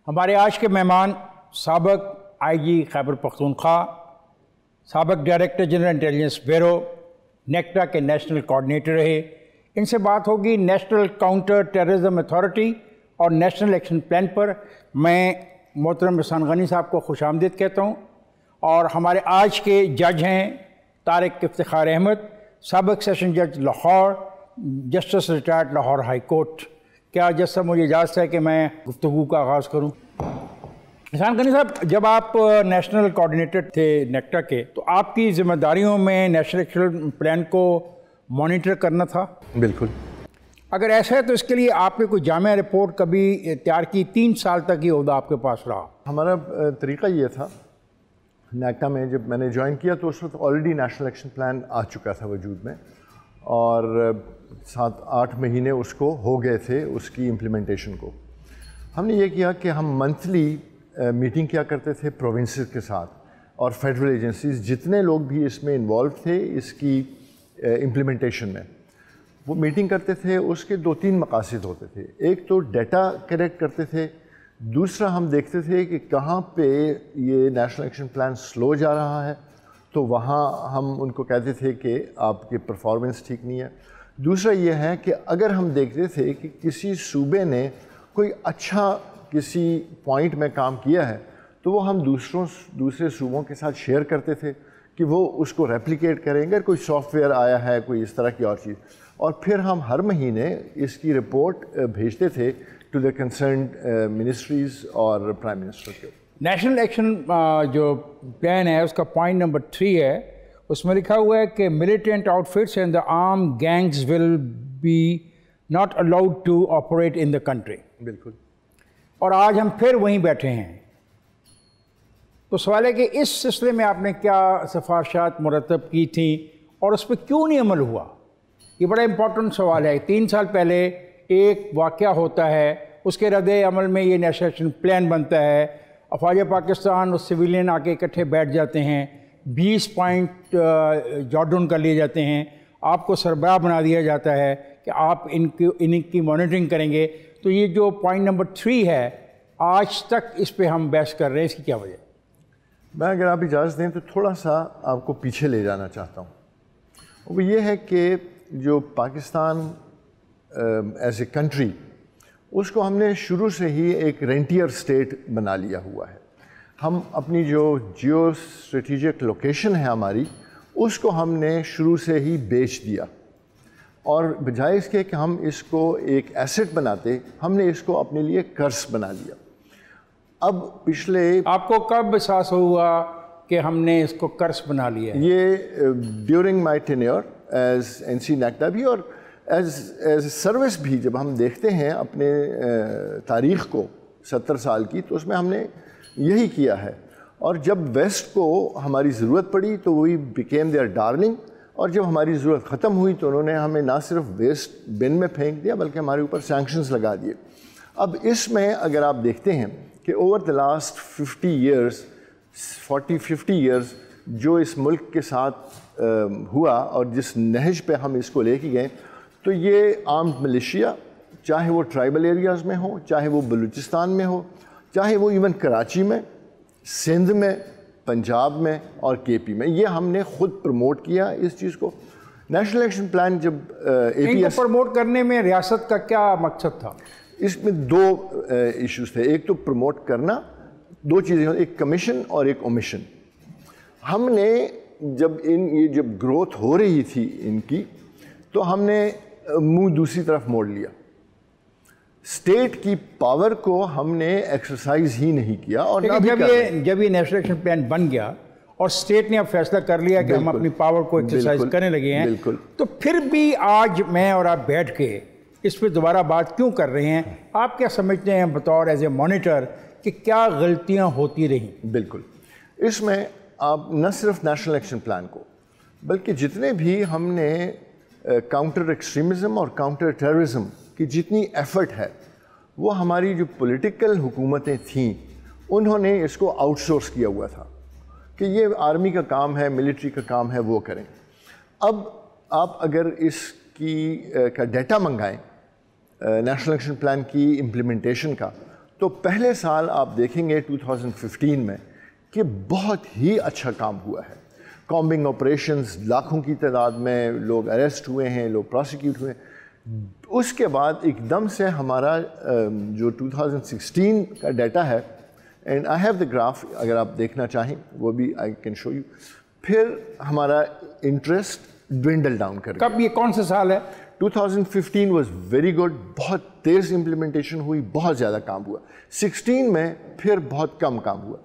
ہمارے آج کے مہمان سابق آئی جی خیبر پختونخوا، سابق director general intelligence bureau, NACTA کے نیشنل کوآرڈینیٹر رہے۔ ان سے بات ہوگی نیشنل کاؤنٹر ٹیررزم اتھارٹی اور نیشنل ایکشن پلان پر۔ میں محترم احسان غنی صاحب کو خوش آمدید کہتا ہوں، اور ہمارے آج کے جج ہیں طارق افتخار احمد، سابق سیشن جج Lahore, justice retired Lahore high court. کیا جج صاحب مجھے اجازت ہے کہ میں گفتگو کا آغاز کروں؟ احسان غنی صاحب، جب آپ نیشنل کوآرڈینیٹر تھے نیکٹا کے، تو آپ کی ذمہ داریوں میں نیشنل ایکشن پلان کو مانیٹر کرنا تھا؟ بالکل۔ اگر ایسا ہے تو اس کے لیے آپ نے کوئی جامع رپورٹ کبھی تیار کی؟ 3 سال تک یہ عہدہ آپ کے پاس رہا۔ ہمارا طریقہ یہ تھا، نیکٹا میں جب میں نے جوائن کیا تو اس وقت آلریڈی نیشنل ایکشن پلان آ چکا تھا وجود میں، اور 7-8 مہینے اس کو ہو گئے تھے اس کی امپلیمنٹیشن کو۔ ہم نے یہ کیا کہ ہم منتھلی میٹنگ کیا کرتے تھے پروونسز کے ساتھ اور فیڈرل ایجنسیز، جتنے لوگ بھی اس میں انوالو تھے اس کی امپلیمنٹیشن میں، وہ میٹنگ کرتے تھے۔ اس کے 2-3 مقاصد ہوتے تھے۔ ایک تو ڈیٹا کلیکٹ کرتے تھے، دوسرا ہم دیکھتے تھے کہ کہاں پہ یہ نیشنل ایکشن پلان سلو جا رہا ہے، تو وہاں ہم ان کو کہتے تھے کہ آپ کی پرفارمنس ٹھیک نہیں ہے۔ دوسرا یہ ہے کہ اگر ہم دیکھتے تھے کہ کسی صوبے نے کوئی اچھا کسی پوائنٹ میں کام کیا ہے، تو وہ ہم دوسرے صوبوں کے ساتھ شیئر کرتے تھے کہ وہ اس کو ریپلیکیٹ کریں گے۔ کوئی سافٹ ویئر آیا ہے، کوئی اس طرح کی اور چیز، اور پھر ہم ہر مہینے اس کی رپورٹ بھیجتے تھے ٹو دا کنسرنڈ منسٹریز اور پرائم منسٹر کے۔ نیشنل ایکشن جو پلان ہے اس کا پوائنٹ نمبر 3 ہے، اس میں لکھا ہوا ہے کہ militant out فٹس and the arm gangs will be not allowed to operate in the country. بالکل۔ اور آج ہم پھر وہیں بیٹھے ہیں، تو سوال ہے کہ اس سلسلے میں آپ نے کیا سفارشات مرتب کی تھیں اور اس پہ کیوں نہیں عمل ہوا؟ یہ بڑا امپورٹنٹ سوال ہے۔ 3 سال پہلے ایک واقعہ ہوتا ہے، اس کے رد عمل میں یہ نیشنل ایکشن پلان بنتا ہے، افواج پاکستان اور سویلین آ کے اکٹھے بیٹھ جاتے ہیں، 20 پوائنٹ جوٹ ڈاؤن کر لیے جاتے ہیں، آپ کو سربراہ بنا دیا جاتا ہے کہ آپ ان کی مانیٹرنگ کریں گے۔ تو یہ جو پوائنٹ نمبر 3 ہے، آج تک اس پہ ہم بحث کر رہے ہیں، اس کی کیا وجہ؟ میں اگر آپ اجازت دیں تو تھوڑا سا آپ کو پیچھے لے جانا چاہتا ہوں۔ وہ یہ ہے کہ جو پاکستان ایز اے کنٹری، اس کو ہم نے شروع سے ہی ایک رینٹیئر سٹیٹ بنا لیا ہوا ہے۔ ہم اپنی جو جیو اسٹریٹجک لوکیشن ہے ہماری، اس کو ہم نے شروع سے ہی بیچ دیا، اور بجائے اس کے کہ ہم اس کو ایک ایسٹ بناتے، ہم نے اس کو اپنے لیے قرض بنا لیا۔ اب پچھلے آپ کو کب احساس ہوا کہ ہم نے اس کو قرض بنا لیا ہے؟ یہ during my tenure as N C NACTA بھی، اور ایز سروس بھی، جب ہم دیکھتے ہیں اپنے تاریخ کو 70 سال کی، تو اس میں ہم نے یہی کیا ہے۔ اور جب ویسٹ کو ہماری ضرورت پڑی تو وہی بیکیم دیئر ڈارلنگ، اور جب ہماری ضرورت ختم ہوئی تو انہوں نے ہمیں نہ صرف ویسٹ بن میں پھینک دیا بلکہ ہمارے اوپر سینکشنز لگا دیے۔ اب اس میں اگر آپ دیکھتے ہیں کہ اوور دا لاسٹ 40-50 ایئرز جو اس ملک کے ساتھ ہوا اور جس نہج پہ ہم اس کو لے کے گئے، تو یہ آرمڈ ملیشیا، چاہے وہ ٹرائبل ایریاز میں ہو، چاہے وہ بلوچستان میں ہو، چاہے وہ ایون کراچی میں، سندھ میں، پنجاب میں اور کے پی میں، یہ ہم نے خود پروموٹ کیا اس چیز کو۔ نیشنل ایکشن پلان جب ان کو پروموٹ کرنے میں ریاست کا کیا مقصد تھا؟ اس میں 2 ایشوز تھے۔ ایک تو پروموٹ کرنا، 2 چیزیں، ایک کمیشن اور ایک اومیشن۔ ہم نے جب گروتھ ہو رہی تھی ان کی، تو ہم نے منہ دوسری طرف موڑ لیا۔ اسٹیٹ کی پاور کو ہم نے ایکسرسائز ہی نہیں کیا، اور جب یہ نیشنل ایکشن پلان بن گیا اور اسٹیٹ نے اب فیصلہ کر لیا کہ ہم اپنی پاور کو ایکسرسائز کرنے لگے ہیں، تو پھر بھی آج میں اور آپ بیٹھ کے اس پہ دوبارہ بات کیوں کر رہے ہیں؟ آپ کیا سمجھتے ہیں بطور ایز اے مانیٹر کہ کیا غلطیاں ہوتی رہیں؟ بالکل، اس میں آپ نہ صرف نیشنل ایکشن پلان کو، بلکہ جتنے بھی ہم نے کاؤنٹر ایکسٹریمزم اور کاؤنٹر ٹیررزم کی جتنی ایفرٹ ہے، وہ ہماری جو پولیٹیکل حکومتیں تھیں انہوں نے اس کو آؤٹ سورس کیا ہوا تھا کہ یہ آرمی کا کام ہے، ملٹری کا کام ہے، وہ کریں۔ اب آپ اگر اس کا ڈیٹا منگائیں نیشنل ایکشن پلان کی امپلیمنٹیشن کا، تو پہلے سال آپ دیکھیں گے 2015 میں کہ بہت ہی اچھا کام ہوا ہے. کامبنگ آپریشنز لاکھوں کی تعداد میں لوگ اریسٹ ہوئے ہیں, لوگ پروسیکیوٹ ہوئے ہیں. اس کے بعد ایک دم سے ہمارا جو 2016 کا ڈیٹا ہے, and I have the graph, اگر آپ دیکھنا چاہیں وہ بھی آئی کین شو یو, پھر ہمارا انٹرسٹ ڈوینڈل ڈاؤن کر گیا. کب یہ کون سا سال ہے؟ 2015 واز ویری گڈ, بہت تیز امپلیمنٹیشن ہوئی, بہت زیادہ کام ہوا. 16 میں پھر بہت کم کام ہوا.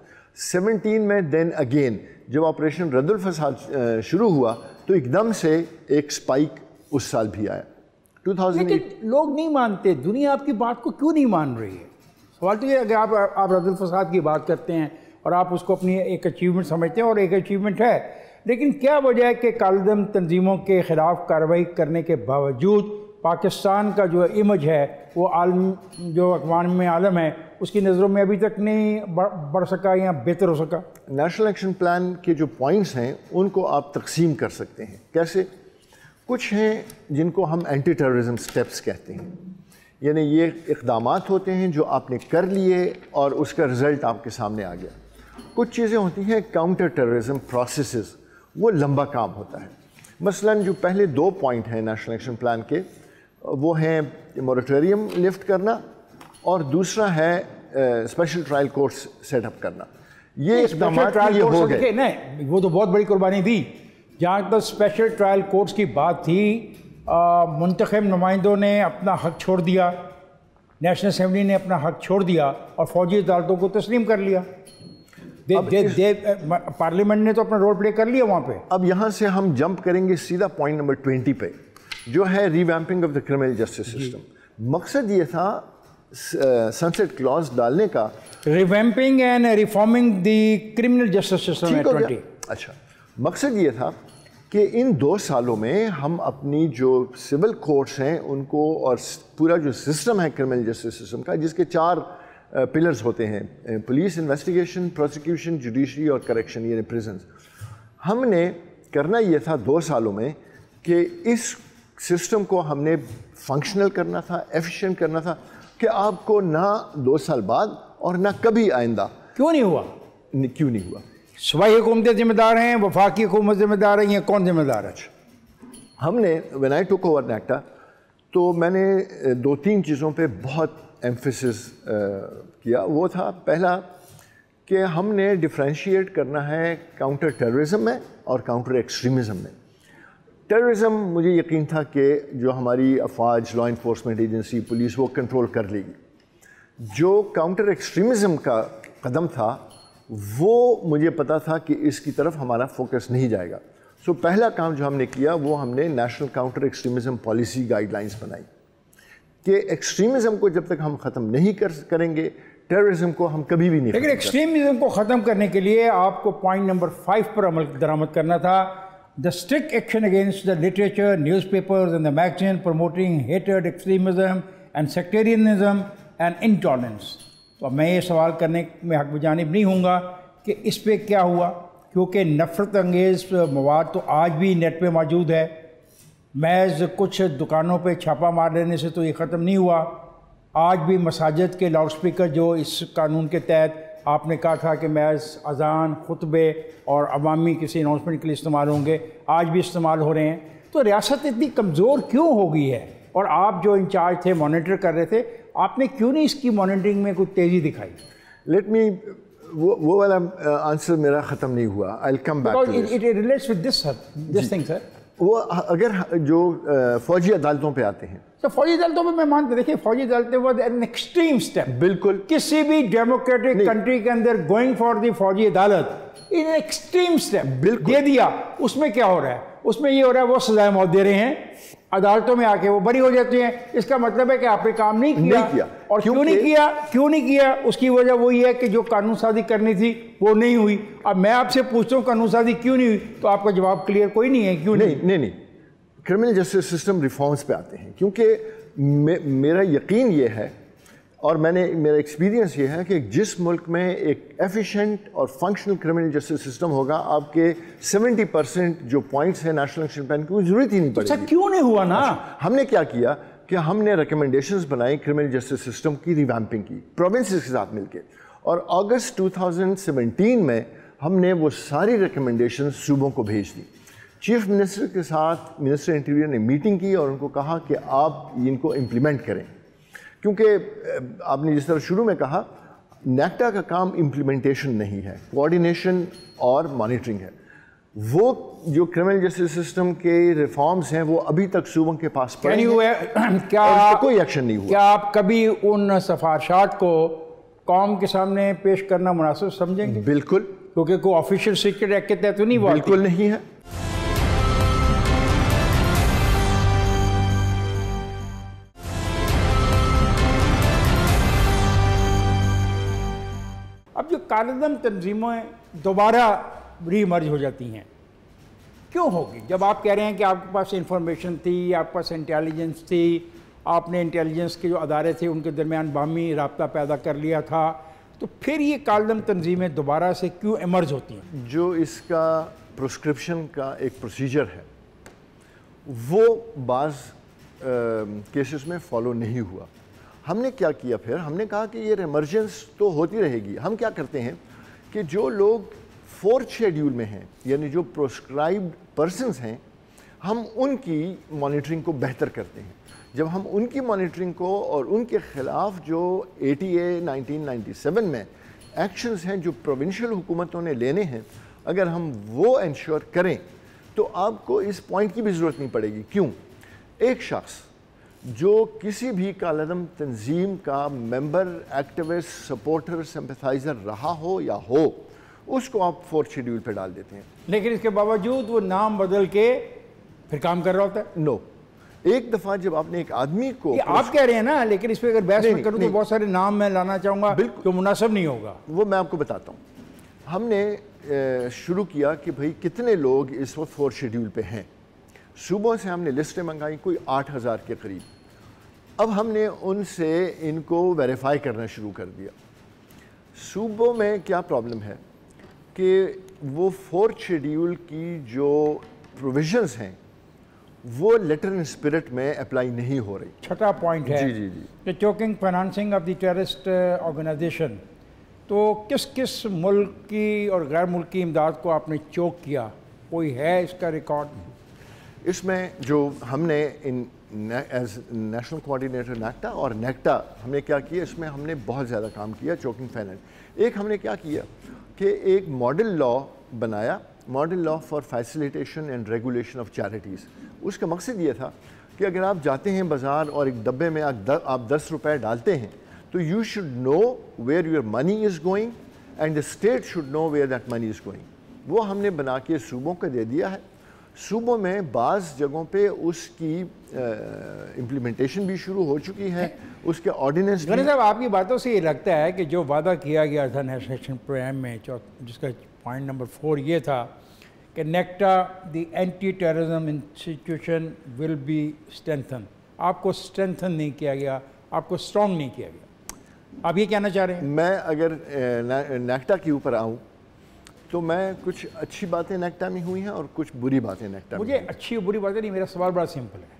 17 میں دین اگین جب آپریشن رد الفساد شروع ہوا تو ایک دم سے ایک سپائک اس سال بھی آیا. 2008 لیکن لوگ نہیں مانتے, دنیا آپ کی بات کو کیوں نہیں مان رہی ہے؟ سوال تو یہ اگر آپ رد الفساد کی بات کرتے ہیں اور آپ اس کو اپنی ایک اچیومنٹ سمجھتے ہیں, اور ایک اچیومنٹ ہے, لیکن کیا وجہ ہے کہ کالعدم تنظیموں کے خلاف کارروائی کرنے کے باوجود پاکستان کا جو امیج ہے وہ عالم, جو اقوام عالم ہے, اس کی نظروں میں ابھی تک نہیں بڑھ سکا یا بہتر ہو سکا؟ نیشنل ایکشن پلان کے جو پوائنٹس ہیں ان کو آپ تقسیم کر سکتے ہیں. کیسے؟ کچھ ہیں جن کو ہم اینٹی ٹیررزم سٹیپس کہتے ہیں, یعنی یہ اقدامات ہوتے ہیں جو آپ نے کر لیے اور اس کا رزلٹ آپ کے سامنے آ گیا. کچھ چیزیں ہوتی ہیں کاؤنٹر ٹیررزم پروسیسز, وہ لمبا کام ہوتا ہے. مثلاً جو پہلے 2 پوائنٹ ہیں نیشنل ایکشن پلان کے, وہ ہیں موریٹوریم لفٹ کرنا اور دوسرا ہے special trial courts set up کرنا. یہ اقدامات یہ ہو گئے. نہیں, وہ تو بہت بڑی قربانی دی. جہاں تک اسپیشل ٹرائل کورٹس کی بات تھی, منتخب نمائندوں نے اپنا حق چھوڑ دیا, نیشنل اسمبلی نے اپنا حق چھوڑ دیا اور فوجی عدالتوں کو تسلیم کر لیا. پارلیمنٹ نے تو اپنا رول پلے کر لیا وہاں پہ. اب یہاں سے ہم جمپ کریں گے سیدھا پوائنٹ نمبر 20 پہ, جو ہے revamping of the criminal justice system. مقصد یہ تھا سنسیٹ کلاز ڈالنے کا, revamping and reforming the criminal justice system. اچھا, مقصد یہ تھا کہ ان 2 سالوں میں ہم اپنی جو سول کورٹس ہیں ان کو, اور پورا جو سسٹم ہے کرمنل جسٹس سسٹم کا, جس کے 4 پلرز ہوتے ہیں, پولیس, انویسٹیگیشن, پروسیکیوشن, جوڈیشری اور کریکشن, یعنی پریزنز. ہم نے کرنا یہ تھا 2 سالوں میں کہ اس سسٹم کو ہم نے فنکشنل کرنا تھا, ایفیشینٹ کرنا تھا, کہ آپ کو نہ 2 سال بعد اور نہ کبھی آئندہ. کیوں نہیں ہوا؟ کیوں نہیں ہوا؟ صوبائی حکومتیں ذمہ دار ہیں, وفاقی حکومت ذمہ دار ہے, یہ کون ذمہ دار ہے؟ ہم نے when I took over NACTA تو میں نے 2-3 چیزوں پہ بہت ایمفیسس کیا. وہ تھا پہلا کہ ہم نے ڈفرینشیٹ کرنا ہے کاؤنٹر ٹیررزم میں اور کاؤنٹر ایکسٹریمزم میں. ٹیررزم مجھے یقین تھا کہ جو ہماری افواج, لا انفورسمنٹ ایجنسی, پولیس, وہ کنٹرول کر لے گی. جو کاؤنٹر ایکسٹریمزم کا قدم تھا وہ مجھے پتا تھا کہ اس کی طرف ہمارا فوکس نہیں جائے گا. سو پہلا کام جو ہم نے کیا وہ ہم نے national counter extremism policy guide lines بنائی کہ ایکسٹریمزم کو جب تک ہم ختم نہیں کریں گے, ٹیررزم کو ہم کبھی بھی نہیں. لیکن ایکسٹریمزم کو ختم کرنے کے لیے آپ کو پوائنٹ نمبر 5 پر عمل درآمد کرنا تھا, the strict action against the literature, newspapers and the magazine promoting hatred, extremism and sectarianism and intolerance. تو میں یہ سوال کرنے میں حق بجانب نہیں ہوں گا کہ اس پہ کیا ہوا, کیونکہ نفرت انگیز مواد تو آج بھی نیٹ پہ موجود ہے. محض کچھ دکانوں پہ چھاپا مار لینے سے تو یہ ختم نہیں ہوا. آج بھی مساجد کے لاؤڈ سپیکر جو اس قانون کے تحت آپ نے کہا تھا کہ محض اذان, خطبے اور عوامی کسی اناؤنسمنٹ کے لیے استعمال ہوں گے, آج بھی استعمال ہو رہے ہیں. تو ریاست اتنی کمزور کیوں ہو گئی ہے؟ اور آپ جو انچارج تھے, مانیٹر کر رہے تھے, آپ نے کیوں نہیں اس کی مانیٹرنگ میں کوئی تیزی دکھائی؟ لیٹ می, وہ والا آنسر میرا ختم نہیں ہوا. I'll come back to this. It relates with this thing, sir. وہ اگر جو فوجی عدالتوں پہ آتے ہیں, تو فوجی عدالتوں پہ میں مانتا, دیکھیے فوجی عدالتیں وہ این ایکسٹریم اسٹیپ. بالکل کسی بھی ڈیموکریٹک کنٹری کے اندر گوئنگ فار دی فوجی عدالت ان ایکسٹریم اسٹیپ دے دیا. اس میں کیا ہو رہا ہے؟ اس میں یہ ہو رہا ہے وہ سزائے موت دے رہے ہیں, عدالتوں میں آ کے وہ بری ہو جاتی ہیں. اس کا مطلب ہے کہ آپ نے کام نہیں کیا. اور کیوں نہیں کیا اس کی وجہ وہی ہے کہ جو قانون سازی کرنی تھی وہ نہیں ہوئی. اب میں آپ سے پوچھتا ہوں قانون سازی کیوں نہیں ہوئی, تو آپ کا جواب کلیئر کوئی نہیں ہے. کیوں نہیں کرمنل جسٹس سسٹم ریفارمز پہ آتے ہیں, کیونکہ میرا یقین یہ ہے اور میرا ایکسپیرینس یہ ہے کہ جس ملک میں ایک ایفیشینٹ اور فنکشنل کرمنل جسٹس سسٹم ہوگا, آپ کے 70% جو پوائنٹس ہیں نیشنل ایکشن پلان کی, وہ ضرورت ہی نہیں پڑے گی. کیوں نہیں ہوا نا؟ ہم نے کیا کیا, کہ ہم نے ریکمنڈیشنز بنائی کرمنل جسٹس سسٹم کی ریویمپنگ کی پروونسز کے ساتھ مل کے، اور اگست 2017 میں ہم نے وہ ساری ریکمنڈیشنز صوبوں کو بھیج دی. چیف منسٹر کے ساتھ منسٹر انٹیریئر نے میٹنگ کی اور ان کو کہا کہ آپ ان کو امپلیمنٹ کریں، کیونکہ آپ نے جس طرح شروع میں کہا نیکٹا کا کام امپلیمنٹیشن نہیں ہے، کوآرڈینیشن اور مانیٹرنگ ہے. وہ جو کرمنل جسٹس سسٹم کے ریفارمز ہیں وہ ابھی تک صوبوں کے پاس پڑے ہیں، کوئی ایکشن نہیں ہوا. کیا آپ کبھی ان سفارشات کو قوم کے سامنے پیش کرنا مناسب سمجھیں گے؟ بالکل، کیونکہ کوئی آفیشیل سیکرٹ ایکٹ کے تحت تو نہیں ہوا. بالکل نہیں ہے. اب جو کالعدم تنظیمیں دوبارہ ری ایمرج ہو جاتی ہیں، کیوں ہوگی؟ جب آپ کہہ رہے ہیں کہ آپ کے پاس انفارمیشن تھی، آپ کے پاس انٹیلیجنس تھی، آپ نے انٹیلیجنس کے جو ادارے تھے ان کے درمیان باہمی رابطہ پیدا کر لیا تھا، تو پھر یہ کالعدم تنظیمیں دوبارہ سے کیوں ایمرج ہوتی ہیں؟ جو اس کا پرسکرپشن کا ایک پروسیجر ہے وہ بعض کیسز میں فالو نہیں ہوا. ہم نے کیا کیا پھر؟ ہم نے کہا کہ یہ ایمرجنس تو ہوتی رہے گی. ہم کیا کرتے ہیں کہ جو لوگ 4th شیڈیول میں ہیں، یعنی جو پروسکرائبڈ پرسنز ہیں، ہم ان کی مانیٹرنگ کو بہتر کرتے ہیں. جب ہم ان کی مانیٹرنگ کو اور ان کے خلاف جو ATA 1997 میں ایکشنز ہیں جو پروونشل حکومتوں نے لینے ہیں، اگر ہم وہ انشور کریں تو آپ کو اس پوائنٹ کی بھی ضرورت نہیں پڑے گی. کیوں؟ ایک شخص جو کسی بھی کالعدم تنظیم کا ممبر، ایکٹیوسٹ، سپورٹر، سمپیتھائزر رہا ہو یا ہو، اس کو آپ 4th شیڈیول پہ ڈال دیتے ہیں. لیکن اس کے باوجود وہ نام بدل کے پھر کام کر رہا ہوتا ہے. نو، ایک دفعہ جب آپ نے ایک آدمی کو، یہ آپ کہہ رہے ہیں نا، لیکن اس پہ اگر بحث میں کروں تو بہت سارے نام میں لانا چاہوں گا جو مناسب نہیں ہوگا. وہ میں آپ کو بتاتا ہوں. ہم نے شروع کیا کہ بھئی کتنے لوگ اس وقت 4th شیڈیول پہ ہیں. صوبوں سے ہم نے لسٹیں منگائی کوئی 8000 کے قریب. اب ہم نے ان سے ان کو ویریفائی کرنا شروع کر دیا. صوبوں میں کیا پرابلم ہے کہ وہ 4th شیڈیول کی جو پروویژنز ہیں وہ لیٹر ان اسپرٹ میں اپلائی نہیں ہو رہی. چھٹا پوائنٹ ہے کہ choking financing of the terrorist organization. تو کس کس ملک کی اور غیر ملکی امداد کو آپ نے چوک کیا؟ کوئی ہے اس کا ریکارڈ؟ اس میں جو ہم نے ایز نیشنل کوآرڈینیٹر نیکٹا اور نیکٹا ہم نے کیا کیا، اس میں ہم نے بہت زیادہ کام کیا چوکنگ فائنانس. ایک ہم نے کیا کیا کہ ایک ماڈل لا بنایا، model law for facilitation and regulation of charities. اس کا مقصد یہ تھا کہ اگر آپ جاتے ہیں بازار اور ایک ڈبے میں آپ 10 روپے ڈالتے ہیں تو you should know where your money is going and the state should know where that money is going. وہ ہم نے بنا کے صوبوں کو دے دیا ہے. صوبوں میں بعض جگہوں پہ اس کی امپلیمنٹیشن بھی شروع ہو چکی ہے، اس کے آرڈیننس. غنی صاحب، آپ کی باتوں سے یہ لگتا ہے کہ جو وعدہ کیا گیا تھا نیشنل ایکشن پلان میں، جس کا پوائنٹ نمبر 4 یہ تھا کہ NACTA the anti terrorism institution will be strengthen, آپ کو اسٹرینتھن نہیں کیا گیا، آپ کو اسٹرانگ نہیں کیا گیا. آپ یہ کہنا چاہ رہے ہیں؟ میں اگر نیکٹا کے اوپر آؤں تو میں کچھ اچھی باتیں نیکٹا میں ہوئی ہیں اور کچھ بری باتیں نیکٹا میں. مجھے اچھی اور بری باتیں نہیں، میرا سوال بڑا سمپل ہے.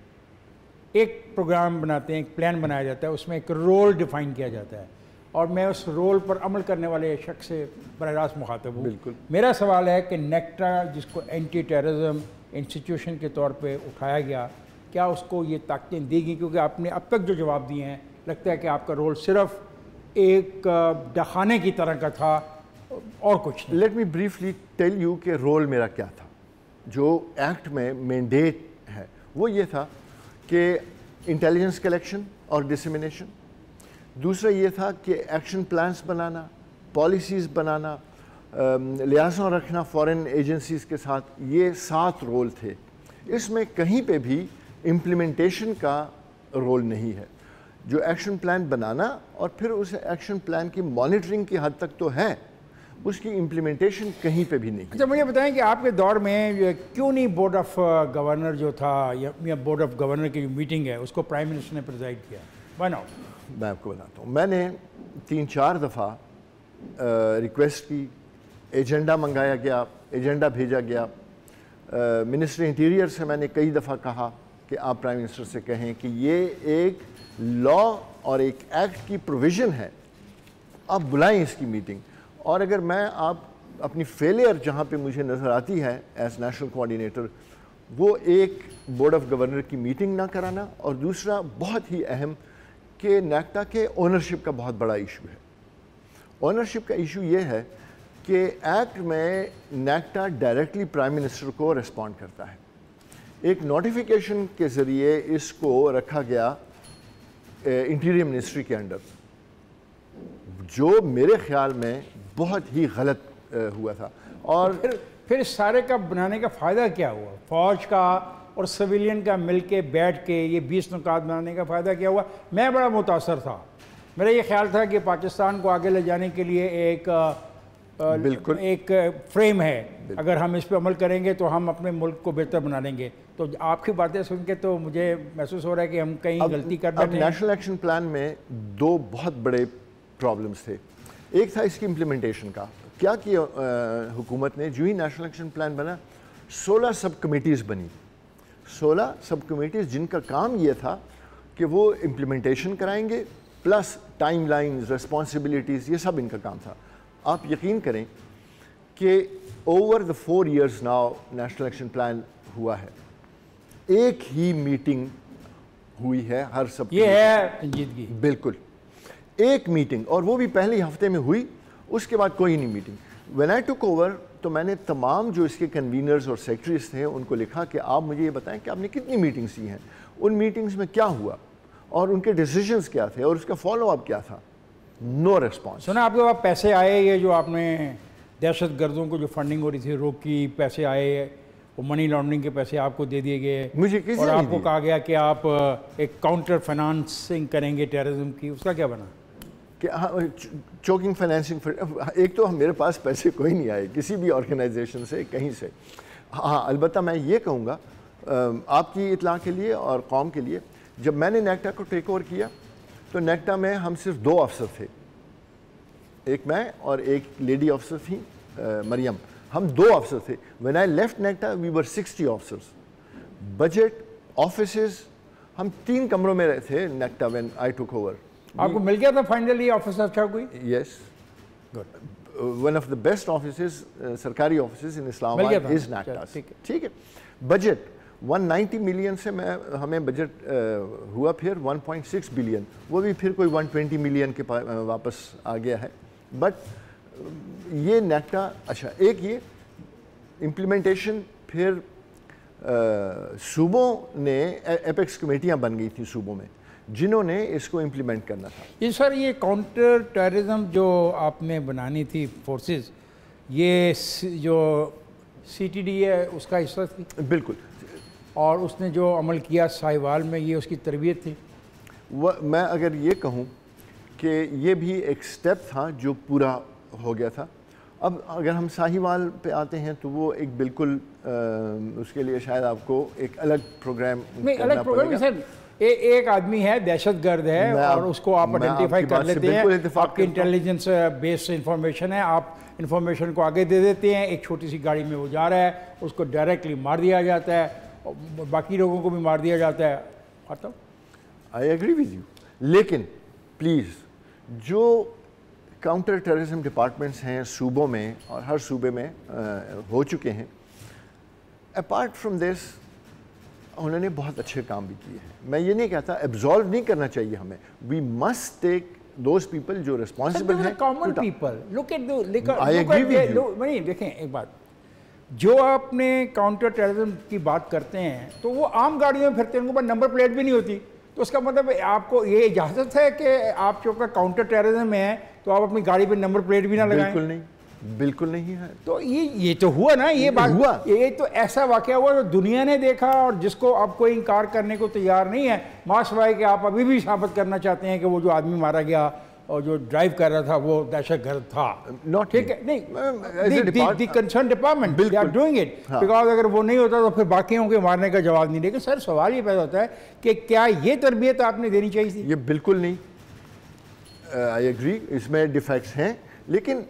ایک پروگرام بناتے ہیں، ایک پلان بنایا جاتا ہے، اس میں ایک رول ڈیفائن کیا جاتا ہے اور میں اس رول پر عمل کرنے والے شخص سے براہ راست مخاطب ہوں. بالکل. میرا سوال ہے کہ نیکٹا جس کو اینٹی ٹیررزم انسٹیٹیوشن کے طور پہ اٹھایا گیا، کیا اس کو یہ طاقتیں دی گئی؟ کیونکہ آپ نے اب تک جو جواب دیے ہیں لگتا ہے کہ آپ کا رول صرف ایک ڈاکخانے کی طرح کا تھا اور کچھ نہیں. Let me briefly tell you کہ رول میرا کیا تھا. جو ایکٹ میں مینڈیٹ ہے وہ یہ تھا کہ انٹیلیجنس کلیکشن اور ڈسیمینیشن. دوسرا یہ تھا کہ ایکشن پلانس بنانا، پالیسیز بنانا، لیازوں رکھنا فارن ایجنسیز کے ساتھ. یہ 7 رول تھے. اس میں کہیں پہ بھی امپلیمنٹیشن کا رول نہیں ہے. جو ایکشن پلان بنانا اور پھر اس ایکشن پلان کی مانیٹرنگ کی حد تک تو ہے، اس کی امپلیمنٹیشن کہیں پہ بھی نہیں. اچھا، مجھے بتائیں کہ آپ کے دور میں کیوں نہیں بورڈ آف گورنر جو تھا یا بورڈ آف گورنر کی جو میٹنگ ہے اس کو پرائم منسٹر نے پریزائڈ کیا؟ Why not? میں آپ کو بتاتا ہوں. میں نے 3-4 دفعہ ریکویسٹ کی، ایجنڈا منگایا گیا، ایجنڈا بھیجا گیا. منسٹر انٹیریئر سے میں نے کئی دفعہ کہا کہ آپ پرائم منسٹر سے کہیں کہ یہ ایک لا اور ایک ایکٹ کی پروویژن ہے, آپ بلائیں اس کی میٹنگ. اور اگر میں آپ اپنی فیلئر جہاں پہ مجھے نظر آتی ہے ایز نیشنل کوآرڈینیٹر, وہ ایک بورڈ آف گورنر کی میٹنگ نہ کرانا, اور دوسرا بہت ہی اہم کہ نیکٹا کے اونرشپ کا بہت بڑا ایشو ہے. اونرشپ کا ایشو یہ ہے کہ ایکٹ میں نیکٹا ڈائریکٹلی پرائم منسٹر کو ریسپونڈ کرتا ہے. ایک نوٹیفیکیشن کے ذریعے اس کو رکھا گیا انٹیریئر منسٹری کے انڈر, جو میرے خیال میں بہت ہی غلط ہوا تھا. اور پھر اس سارے کا بنانے کا فائدہ کیا ہوا؟ فوج کا اور سویلین کا مل کے بیٹھ کے یہ 20 نکات بنانے کا فائدہ کیا ہوا؟ میں بڑا متاثر تھا. میرا یہ خیال تھا کہ پاکستان کو آگے لے جانے کے لیے بالکل ایک فریم ہے, اگر ہم اس پہ عمل کریں گے تو ہم اپنے ملک کو بہتر بنا لیں گے. تو آپ کی باتیں سن کے تو مجھے محسوس ہو رہا ہے کہ ہم کہیں غلطی کر بیٹھے ہیں. اب نیشنل ایکشن پلان میں دو بہت بڑے پرابلمس تھے. ایک تھا اس کی امپلیمنٹیشن کا. کیا کیا حکومت نے؟ جو ہی نیشنل ایکشن پلان بنا 16 سب کمیٹیز بنی, 16 سب کمیٹیز جن کا کام یہ تھا کہ وہ امپلیمنٹیشن کرائیں گے, پلس ٹائم لائنز, ریسپانسبلٹیز, یہ سب ان کا کام تھا. آپ یقین کریں کہ over the 4 years now national action plan ہوا ہے, ایک ہی میٹنگ ہوئی ہے ہر سب. یہ ہے سنجیدگی. بالکل ایک میٹنگ, اور وہ بھی پہلے ہفتے میں ہوئی, اس کے بعد کوئی نہیں meeting. When I took over تو میں نے تمام جو اس کے کنوینرز اور سیکٹریز تھے ان کو لکھا کہ آپ مجھے یہ بتائیں کہ آپ نے کتنی میٹنگز کی ہیں, ان میٹنگز میں کیا ہوا اور ان کے ڈیسیجنز کیا تھے اور اس کا فالو اپ کیا تھا. نو ریسپانس. سنا آپ کے پاس پیسے آئے, یہ جو آپ نے دہشت گردوں کو جو فنڈنگ ہو رہی تھی روکی, پیسے آئے, وہ منی لانڈرنگ کے پیسے آپ کو دے دیے گئے, مجھے کسی اور آپ کو کہا گیا کہ آپ ایک کاؤنٹر فائنانسنگ کریں گے ٹیررزم کی, اس کا کیا بنا؟ کہ چوکنگ فائنینسنگ. ایک تو میرے پاس پیسے کوئی نہیں آئے کسی بھی آرگنائزیشن سے کہیں سے. ہاں البتہ میں یہ کہوں گا آپ کی اطلاع کے لیے اور قوم کے لیے, جب میں نے نیکٹا کو ٹیک اوور کیا تو نیکٹا میں ہم صرف 2 افسر تھے, ایک میں اور ایک لیڈی افسر تھی مریم, ہم 2 افسر تھے. When I left NACTA we were 60 officers. Budget, offices, ہم 3 کمروں میں رہے تھے NACTA when I took over. آپ کو مل گیا تھا فائنلی آفس اچھا کوئی؟ Yes, one of the best offices, سرکاری offices in Islamabad is NACTA. ٹھیک ہے. بجٹ 190 ملین سے ہمیں بجٹ ہوا پھر 1.6 بلین, وہ بھی پھر کوئی 120 ملین کے واپس آ گیا ہے. بٹ یہ نیکٹا اچھا. ایک یہ امپلیمنٹیشن, پھر صوبوں نے ایپیکس کمیٹیاں بن گئی تھیں صوبوں میں جنہوں نے اس کو امپلیمنٹ کرنا تھا. یہ سر یہ کاؤنٹر ٹیررزم جو آپ نے بنانی تھی فورسز, یہ جو سی ٹی ڈی ہے اس کا حصہ تھی؟ بالکل. اور اس نے جو عمل کیا ساہیوال میں, یہ اس کی تربیت تھی؟ میں اگر یہ کہوں کہ یہ بھی ایک سٹیپ تھا جو پورا ہو گیا تھا. اب اگر ہم ساہیوال پہ آتے ہیں تو وہ ایک بالکل اس کے لیے شاید آپ کو ایک الگ پروگرام کرنا پڑے گا. ایک آدمی ہے دہشت گرد ہے اور اس کو آپ آئیڈینٹیفائی کر لیتے ہیں, آپ کی انٹیلیجنس بیسڈ انفارمیشن ہے, آپ انفارمیشن کو آگے دے دیتے ہیں, ایک چھوٹی سی گاڑی میں وہ جا رہا ہے, اس کو ڈائریکٹلی مار دیا جاتا ہے, باقی لوگوں کو بھی مار دیا جاتا ہے. آئی ایگری ود یو. لیکن پلیز جو کاؤنٹر ٹیررزم ڈپارٹمنٹس ہیں صوبوں میں اور ہر صوبے میں ہو چکے ہیں, اپارٹ فرام دس انہوں نے بہت اچھے کام بھی کیے ہیں. میں یہ نہیں کہتا ایبزالو نہیں کرنا چاہیے ہمیں. We must take those people جو ریسپانسبل ہیں. Common people look at I agree with you. نہیں دیکھیں ایک بات, جو اپنے کاؤنٹر ٹیررزم کی بات کرتے ہیں تو وہ عام گاڑیوں میں پھرتے ہیں, ان کے پاس نمبر پلیٹ بھی نہیں ہوتی, تو اس کا مطلب آپ کو یہ اجازت ہے کہ آپ چونکہ کاؤنٹر ٹیررزم میں ہیں تو آپ اپنی گاڑی پہ نمبر پلیٹ بھی نہ لگائیں؟ بالکل نہیں, بالکل نہیں ہے. تو یہ تو ہوا نا, یہ بات ہوا, یہ تو ایسا واقعہ ہوا جو دنیا نے دیکھا اور جس کو آپ کوئی انکار کرنے کو تیار نہیں ہے, ماں سوائے کہ آپ ابھی بھی ثابت کرنا چاہتے ہیں کہ وہ جو آدمی مارا گیا اور جو ڈرائیو کر رہا تھا وہ دہشت گرد تھا. ٹھیک ہے, نہیں, the concern department they are doing it, because اگر وہ نہیں ہوتا تو پھر باقیوں کے مارنے کا جواب نہیں. لیکن سر سوال یہ پیدا ہوتا ہے کہ کیا یہ تربیت آپ نے دینی چاہیے تھی؟ یہ بالکل نہیں. آئی ایگری, اس میں ڈیفیکٹس ہیں, لیکن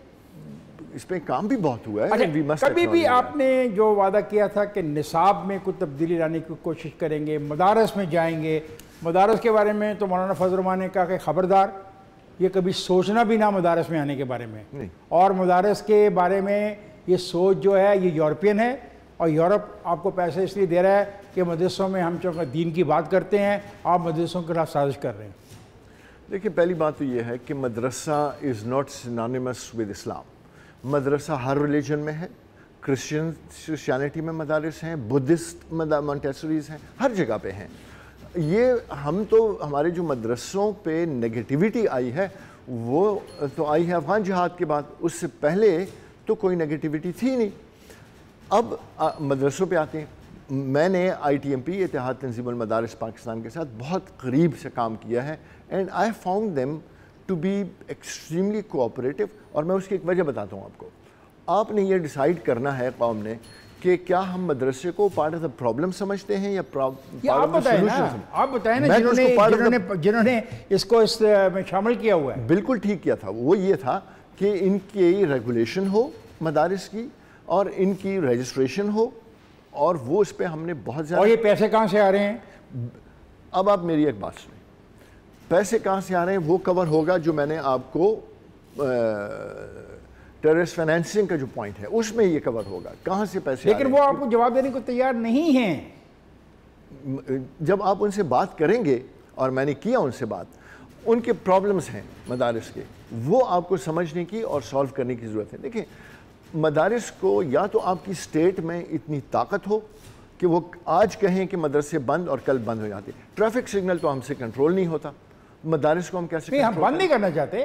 اس پہ کام بھی بہت ہوا ہے. اچھا, کبھی بھی آپ نے جو وعدہ کیا تھا کہ نصاب میں کوئی تبدیلی لانے کی کوشش کریں گے, مدارس میں جائیں گے, مدارس کے بارے میں تو مولانا فضل الرحمان نے کہا کہ خبردار یہ کبھی سوچنا بھی نہ مدارس میں آنے کے بارے میں, اور مدارس کے بارے میں یہ سوچ جو ہے یہ یورپین ہے, اور یورپ آپ کو پیسے اس لیے دے رہا ہے کہ مدرسوں میں ہم چونکہ دین کی بات کرتے ہیں, آپ مدرسوں کے خلاف سازش کر رہے ہیں. دیکھیں, پہلی بات تو یہ ہے کہ مدرسہ از ناٹ سینونیمس ود اسلام. مدرسہ ہر ریلیجن میں ہے, کرسچینٹی میں مدارس ہیں, بدھسٹ مونٹیسریز ہیں, ہر جگہ پہ ہیں. یہ ہم تو ہمارے جو مدرسوں پہ نگیٹیوٹی آئی ہے وہ تو آئی ہے افغان جہاد کے بعد, اس سے پہلے تو کوئی نگیٹیوٹی تھی نہیں. اب مدرسوں پہ آتے ہیں. میں نے ITMP اتحاد تنظیم المدارس پاکستان کے ساتھ بہت قریب سے کام کیا ہے, and I found them to be extremely cooperative. اور میں اس کی ایک وجہ بتاتا ہوں آپ کو. آپ نے یہ ڈیسائیڈ کرنا ہے قوم نے کہ کیا ہم مدرسے کو پارٹ آف دا پرابلم سمجھتے ہیں یا آپ بتائیں نا جنہوں نے اس کو اس میں شامل کیا ہوا ہے. بالکل ٹھیک کیا تھا. وہ یہ تھا کہ ان کی ریگولیشن ہو مدارس کی, اور ان کی رجسٹریشن ہو, اور وہ اس پہ ہم نے بہت زیادہ. اور یہ پیسے کہاں سے آ رہے ہیں؟ اب آپ میری ایک بات سنیں. پیسے کہاں سے آ رہے ہیں وہ کور ہوگا جو میں نے آپ کو ٹیررسٹ فائنینسنگ کا جو پوائنٹ ہے اس میں یہ کور ہوگا کہاں سے پیسے. لیکن وہ آپ کو جواب دینے کو تیار نہیں ہیں. جب آپ ان سے بات کریں گے, اور میں نے کیا ان سے بات, ان کے پرابلمز ہیں مدارس کے, وہ آپ کو سمجھنے کی اور سالو کرنے کی ضرورت ہے. دیکھیں, مدارس کو یا تو آپ کی اسٹیٹ میں اتنی طاقت ہو کہ وہ آج کہیں کہ مدرسے بند اور کل بند ہو جاتے. ٹریفک سگنل تو ہم سے کنٹرول نہیں ہوتا, مدارس کو ہم کیسے؟ ہم بند نہیں کرنا چاہتے,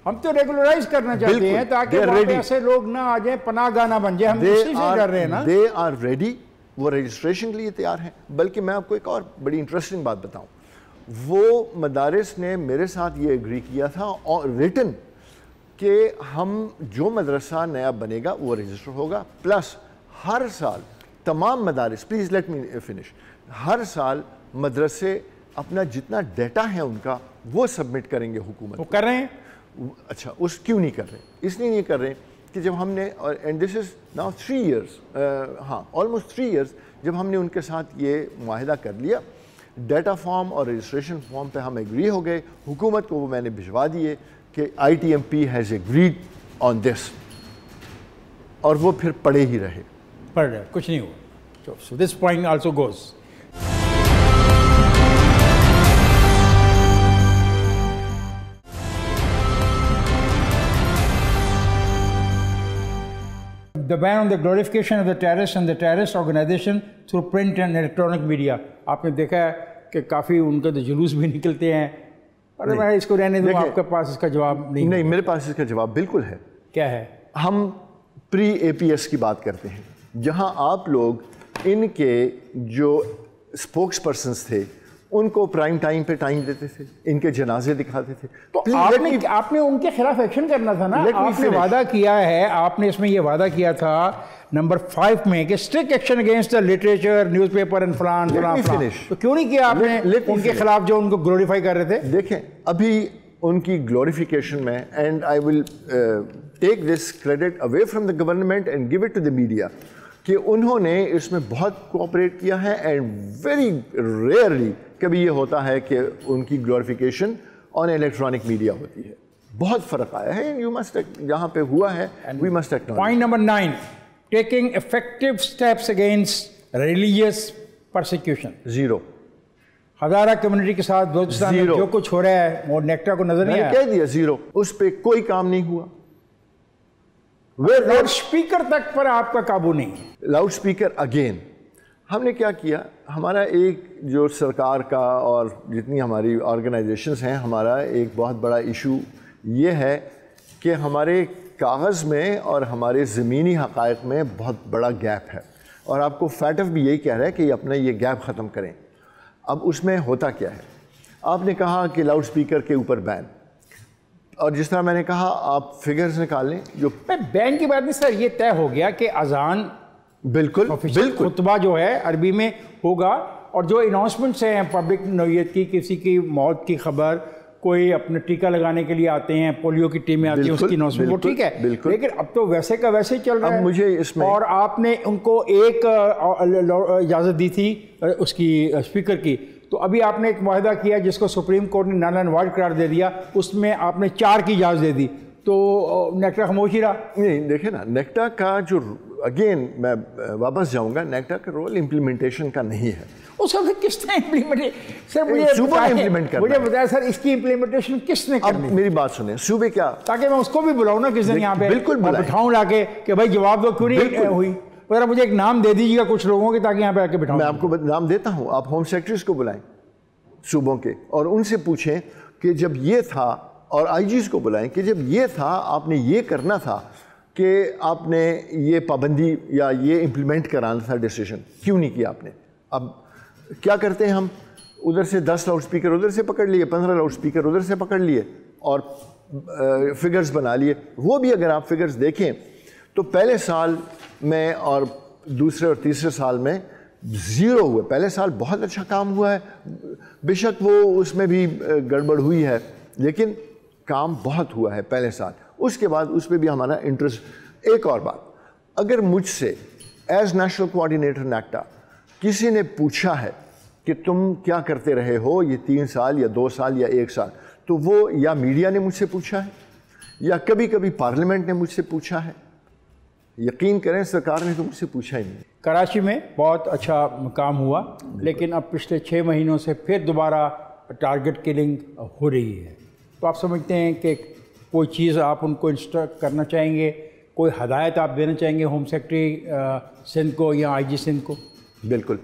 ہم تو ریگولرائز کرنا چاہتے ہیں تاکہ وہاں پہ ایسے لوگ نہ آ جائیں, پناہ گاہ نہ بن جائیں. ہم اسی سے کر رہے ہیں نا. دے آر ریڈی, وہ رجسٹریشن کے لیے تیار ہیں. بلکہ میں آپ کو ایک اور بڑی انٹرسٹنگ بات بتاؤں. وہ مدارس نے میرے ساتھ یہ ایگری کیا تھا اور ریٹن کہ ہم جو مدرسہ نیا بنے گا وہ رجسٹر ہوگا, پلس ہر سال تمام مدارس, پلیز لیٹ می فنش, ہر سال مدرسے اپنا جتنا ڈیٹا ہے ان کا وہ سبمٹ کریں گے حکومت. وہ کر رہے ہیں. اچھا, اس کیوں نہیں کر رہے؟ اس لیے نہیں کر رہے کہ جب ہم نے, and this is now 3 years, ہاں آلموسٹ 3 years, جب ہم نے ان کے ساتھ یہ معاہدہ کر لیا, ڈیٹا فارم اور رجسٹریشن فارم پہ ہم ایگری ہو گئے. حکومت کو وہ میں نے بھجوا دیے کہ ITMP has agreed on this, اور وہ پھر پڑے ہی رہے. پڑھ رہے, کچھ نہیں ہوا. So this point also goes. The ban on the glorification of the terrorists and the terrorist organization through print and electronic media. آپ نے دیکھا ہے کہ کافی ان کے جلوس بھی نکلتے ہیں. اور میں اس کو رہنے دوں, آپ کے پاس اس کا جواب نہیں. نہیں, میرے پاس اس کا جواب بالکل ہے. کیا ہے؟ ہم پری APS کی بات کرتے ہیں, جہاں آپ لوگ ان کے جو اسپوکس پرسنس تھے ان کو پرائم ٹائم پہ ٹائم دیتے تھے, ان کے جنازے دکھاتے تھے. تو آپ نے ان کے خلاف ایکشن کرنا تھا نا. آپ نے وعدہ کیا ہے, آپ نے اس میں یہ وعدہ کیا تھا نمبر 5 میں کہ strict action against the literature, newspaper and فلان فلان. تو کیوں نہیں کیا آپ نے ان کے خلاف جو ان کو گلوریفائی کر رہے تھے؟ دیکھیں, ابھی ان کی گلوریفیکیشن میں, and I will take this credit away from the government and give it to the media, کہ انہوں نے اس میں بہت کوآپریٹ کیا ہے. اینڈ ویری ریئرلی کبھی یہ ہوتا ہے کہ ان کی گلوریفیکیشن آن الیکٹرانک میڈیا ہوتی ہے. بہت فرق آیا ہے, یو مسٹ, جہاں پہ ہوا ہے we must acknowledge. Point number 9, taking effective steps against religious persecution. 0. Hazara community کے ساتھ بلوچستان میں جو کچھ ہو رہا ہے وہ نیکٹا کو نظر نہیں آیا. کہہ دیا 0, اس پہ کوئی کام نہیں ہوا. لاؤڈ اسپیکر تک پر آپ کا قابو نہیں ہے. لاؤڈ اسپیکر اگین ہم نے کیا کیا, ہمارا ایک جو سرکار کا اور جتنی ہماری آرگنائزیشنز ہیں, ہمارا ایک بہت بڑا ایشو یہ ہے کہ ہمارے کاغذ میں اور ہمارے زمینی حقائق میں بہت بڑا گیپ ہے, اور آپ کو فیٹف بھی یہی کہہ رہا ہے کہ اپنا یہ گیپ ختم کریں. اب اس میں ہوتا کیا ہے, آپ نے کہا کہ لاؤڈ اسپیکر کے اوپر بین, اور جس طرح میں نے کہا آپ فگرز نکال لیں. جو بین کی بات نہیں سر, یہ طے ہو گیا کہ اذان بالکل خطبہ جو ہے عربی میں ہوگا, اور جو اناؤنسمنٹس ہیں پبلک نوعیت کی, کسی کی موت کی خبر, کوئی اپنے ٹیکہ لگانے کے لیے آتے ہیں, پولیو کی ٹیمیں آتی ہیں, اس کی نوسفی, وہ ٹھیک ہے, لیکن اب تو ویسے کا ویسے ہی چل رہا ہے. مجھے اس میں, اور آپ نے ان کو ایک اجازت دی تھی اس کی اسپیکر کی, تو ابھی آپ نے ایک معاہدہ کیا جس کو سپریم کورٹ نے نل اینڈ وائڈ قرار دے دیا, اس میں آپ نے 4 کی اجازت دے دی, تو نیکٹا خاموش ہی رہا. نہیں دیکھیں نا, نیکٹا کا جو, اگین میں واپس جاؤں گا, نیکٹا کا رول امپلیمنٹیشن کا نہیں ہے. اس وقت کس نے امپلیمنٹ, سر مجھے بتایا سر اس کی امپلیمنٹیشن کس نے کرنی. اب میری بات سنیں, صوبے کیا, تاکہ میں اس کو بھی بلاؤں نا کس دن یہاں پہ, بالکل بٹھاؤں لا کے کہ بھائی جواب دو کیوں نہیں ہوئی. ذرا مجھے ایک نام دے دیجیے گا کچھ لوگوں کے, تاکہ یہاں پہ آ کے بٹھاؤں. میں آپ کو نام دیتا ہوں, آپ ہوم سیکرٹریز کو بلائیں صوبوں کے, اور ان سے پوچھیں کہ جب یہ تھا, اور آئی جیز کو بلائیں کہ جب یہ تھا آپ نے یہ کرنا تھا, کہ آپ نے یہ پابندی یا یہ امپلیمنٹ کرانا تھا ڈیسیشن, کیوں نہیں کیا آپ نے. اب کیا کرتے ہیں ہم, ادھر سے 10 لاؤڈ سپیکر ادھر سے پکڑ لیے, 15 لاؤڈ سپیکر ادھر سے پکڑ لیے, اور فگرز بنا لیے. وہ بھی اگر آپ فگرز دیکھیں تو پہلے سال میں اور دوسرے اور تیسرے سال میں 0 ہوئے. پہلے سال بہت اچھا کام ہوا ہے, بے شک وہ اس میں بھی گڑبڑ ہوئی ہے, لیکن کام بہت ہوا ہے پہلے سال. اس کے بعد اس پہ بھی ہمارا انٹرسٹ. ایک اور بات, اگر مجھ سے ایز نیشنل کوآرڈینیٹر نیکٹا کسی نے پوچھا ہے کہ تم کیا کرتے رہے ہو یہ 3 سال یا 2 سال یا 1 سال, تو وہ یا میڈیا نے مجھ سے پوچھا ہے, یا کبھی کبھی پارلیمنٹ نے مجھ سے پوچھا ہے. یقین کریں سرکار نے تو مجھ سے پوچھا ہی نہیں. کراچی میں بہت اچھا کام ہوا, لیکن اب پچھلے 6 مہینوں سے پھر دوبارہ ٹارگٹ کلنگ ہو رہی ہے. تو آپ سمجھتے ہیں کہ کوئی چیز آپ ان کو انسٹرکٹ کرنا چاہیں گے, کوئی ہدایت آپ دینا چاہیں گے ہوم سیکرٹری سندھ کو یا آئی جی سندھ کو؟ بالکل,